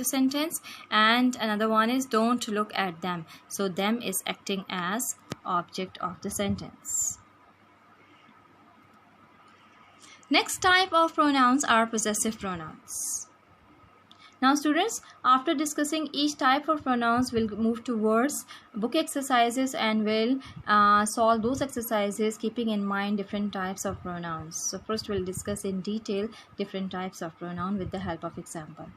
the sentence, and another one is don't look at them. So them is acting as object of the sentence. Next type of pronouns are possessive pronouns. Now students, after discussing each type of pronouns, we'll move towards book exercises and we'll solve those exercises keeping in mind different types of pronouns. So first we'll discuss in detail different types of pronoun with the help of example.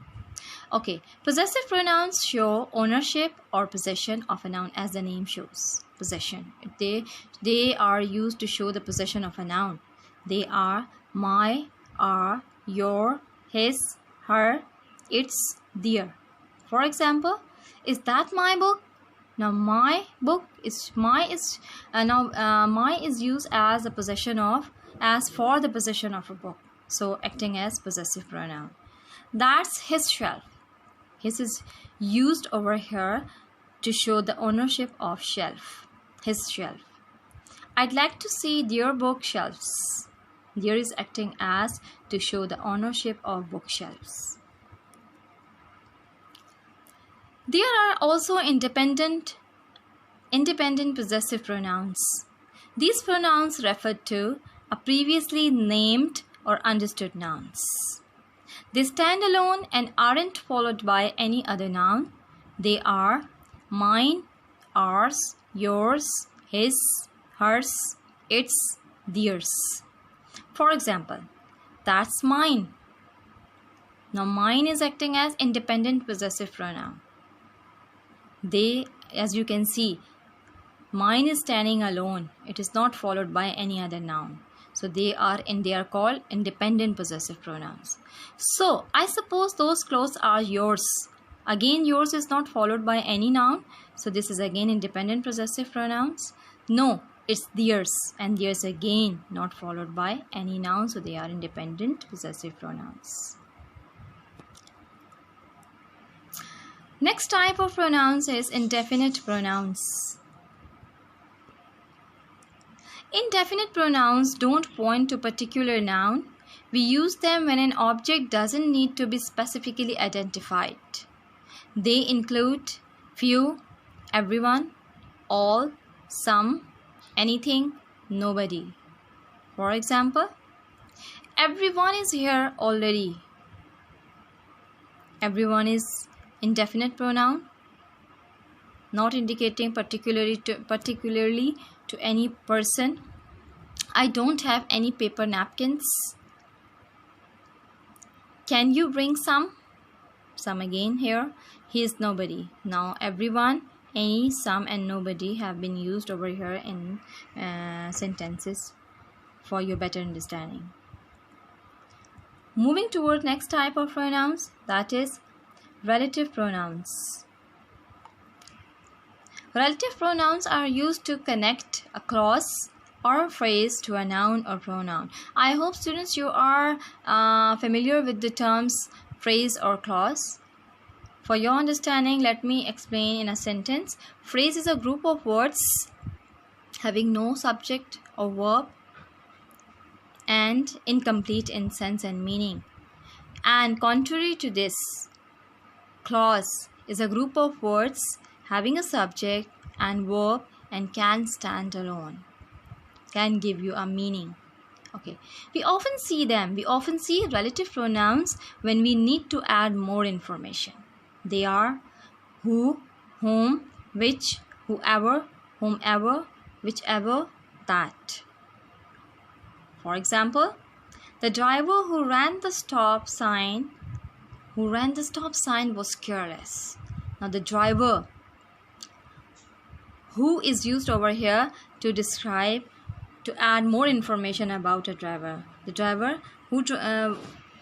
Okay, possessive pronouns show ownership or possession of a noun, as the name shows. Possession. They are used to show the possession of a noun. They are my, our, your, his, her, its, their. For example, is that my book? Now my is used as a possession of, as for the possession of a book, so acting as possessive pronoun. That's his shelf. His is used over here to show the ownership of shelf. His shelf. I'd like to see their bookshelves. There is acting as to show the ownership of bookshelves. There are also independent possessive pronouns. These pronouns refer to a previously named or understood nouns. They stand alone and aren't followed by any other noun. They are mine, ours, yours, his, hers, its, theirs. For example, that's mine. Now mine is acting as independent possessive pronoun. They, as you can see, mine is standing alone. It is not followed by any other noun. So they are called independent possessive pronouns. So I suppose those clothes are yours. Again, yours is not followed by any noun. So this is again independent possessive pronouns. No, it's theirs, and theirs again not followed by any noun. So they are independent possessive pronouns. Next type of pronouns is indefinite pronouns. Indefinite pronouns don't point to a particular noun. We use them when an object doesn't need to be specifically identified. They include few, everyone, all, some, anything, nobody. For example, everyone is here already. Everyone is indefinite pronoun, not indicating particularly to any person. I don't have any paper napkins. Can you bring some? Some again here. He is nobody. Now everyone, any, some and nobody have been used over here in sentences for your better understanding. Moving toward next type of pronouns, that is relative pronouns. Relative pronouns are used to connect a clause or a phrase to a noun or pronoun. I hope students you are familiar with the terms phrase or clause. For your understanding, let me explain in a sentence. Phrase is a group of words having no subject or verb and incomplete in sense and meaning. And contrary to this, clause is a group of words having a subject and verb and can stand alone, can give you a meaning. Okay, we often see relative pronouns when we need to add more information. They are who, whom, which, whoever, whomever, whichever, that. For example, the driver who ran the stop sign was careless. Now the driver, who is used over here to describe, to add more information about a driver. The driver who,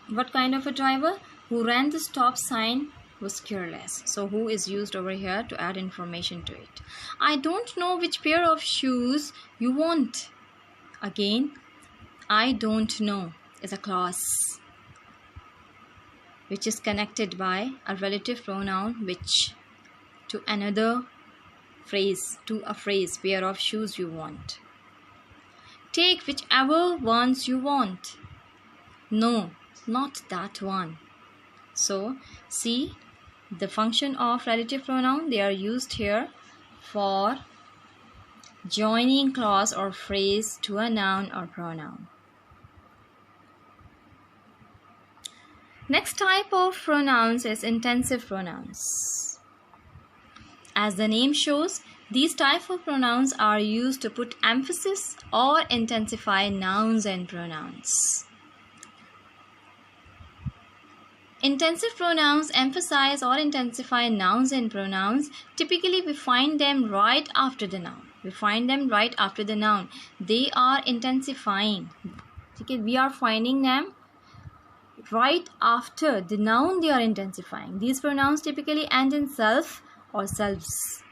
what kind of a driver? Who ran the stop sign was careless. So who is used over here to add information to it. I don't know which pair of shoes you want. Again, I don't know is a clause which is connected by a relative pronoun which to another phrase, to a phrase, pair of shoes you want. Take whichever ones you want. No, not that one. So see, The function of relative pronoun, they are used here for joining clause or phrase to a noun or pronoun. Next type of pronouns is intensive pronouns. As the name shows, these type of pronouns are used to put emphasis or intensify nouns and pronouns. Intensive pronouns emphasize or intensify nouns and pronouns. Typically, we find them right after the noun. They are intensifying. Okay, we are finding them right after the noun. They are intensifying. These pronouns typically end in self or selves.